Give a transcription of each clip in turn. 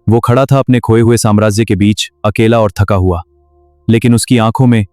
वो खड़ा था अपने खोए हुए साम्राज्य के बीच, अकेला और थका हुआ, लेकिन उसकी आंखों में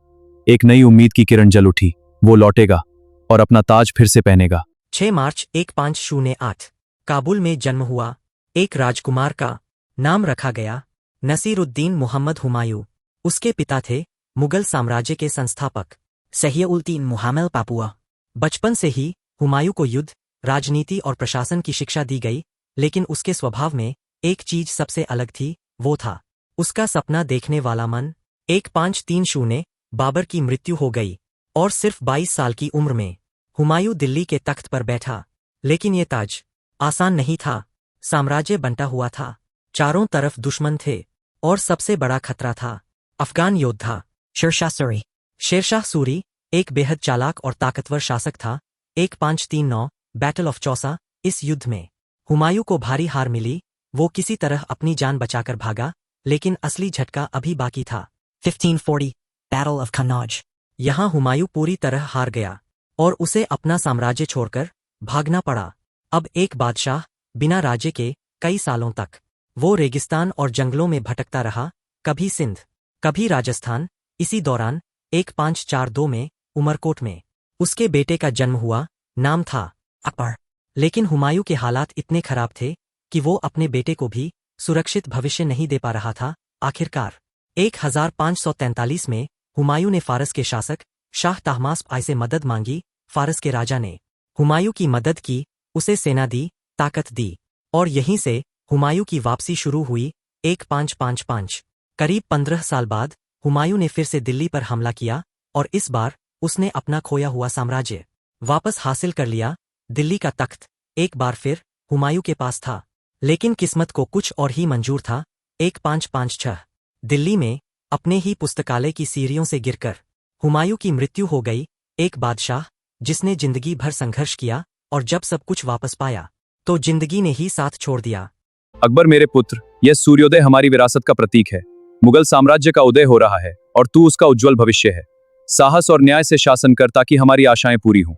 एक नई उम्मीद की किरण जल उठी। वो लौटेगा और अपना ताज फिर से पहनेगा। 6 मार्च 1508 काबुल में जन्म हुआ एक राजकुमार का नाम रखा गया नसीरुद्दीन मोहम्मद हुमायूं। उसके पिता थे मुगल साम्राज्य के संस्थापक सहीउद्दीन मुहम्मद पापुआ। बचपन से ही हुमायूं को युद्ध, राजनीति और प्रशासन की शिक्षा दी गई, लेकिन उसके स्वभाव में एक चीज सबसे अलग थी, वो था उसका सपना देखने वाला मन। 1530 बाबर की मृत्यु हो गई और सिर्फ 22 साल की उम्र में हुमायूं दिल्ली के तख्त पर बैठा। लेकिन ये ताज आसान नहीं था। साम्राज्य बंटा हुआ था, चारों तरफ दुश्मन थे और सबसे बड़ा खतरा था अफगान योद्धा शेरशाह सूरी। शेरशाह सूरी एक बेहद चालाक और ताकतवर शासक था। 1539 बैटल ऑफ चौसा। इस युद्ध में हुमायूं को भारी हार मिली। वो किसी तरह अपनी जान बचाकर भागा, लेकिन असली झटका अभी बाकी था। 1540 बैटल ऑफ कन्नौज। यहां हुमायूं पूरी तरह हार गया और उसे अपना साम्राज्य छोड़कर भागना पड़ा। अब एक बादशाह बिना राज्य के कई सालों तक वो रेगिस्तान और जंगलों में भटकता रहा, कभी सिंध, कभी राजस्थान। इसी दौरान 1542 में उमरकोट में उसके बेटे का जन्म हुआ। नाम था अकबर। लेकिन हुमायूं के हालात इतने खराब थे कि वो अपने बेटे को भी सुरक्षित भविष्य नहीं दे पा रहा था। आखिरकार 1543 में हुमायूं ने फारस के शासक शाह तहमास्प आई से मदद मांगी। फारस के राजा ने हुमायूं की मदद की, उसे सेना दी, ताकत दी, और यहीं से हुमायूं की वापसी शुरू हुई। 1555 करीब 15 साल बाद हुमायूं ने फिर से दिल्ली पर हमला किया और इस बार उसने अपना खोया हुआ साम्राज्य वापस हासिल कर लिया। दिल्ली का तख्त एक बार फिर हुमायूं के पास था, लेकिन किस्मत को कुछ और ही मंजूर था। 1556 दिल्ली में अपने ही पुस्तकालय की सीढ़ियों से गिरकर हुमायूं की मृत्यु हो गई। एक बादशाह जिसने जिंदगी भर संघर्ष किया और जब सब कुछ वापस पाया तो जिंदगी ने ही साथ छोड़ दिया। अकबर मेरे पुत्र, यह सूर्योदय हमारी विरासत का प्रतीक है। मुगल साम्राज्य का उदय हो रहा है और तू उसका उज्जवल भविष्य है। साहस और न्याय से शासन कर ताकि हमारी आशाएं पूरी हों।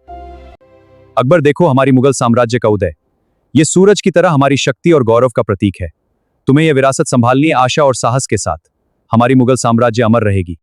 अकबर देखो, हमारी मुगल साम्राज्य का उदय, ये सूरज की तरह हमारी शक्ति और गौरव का प्रतीक है। तुम्हें यह विरासत संभालनी है आशा और साहस के साथ। हमारी मुगल साम्राज्य अमर रहेगी।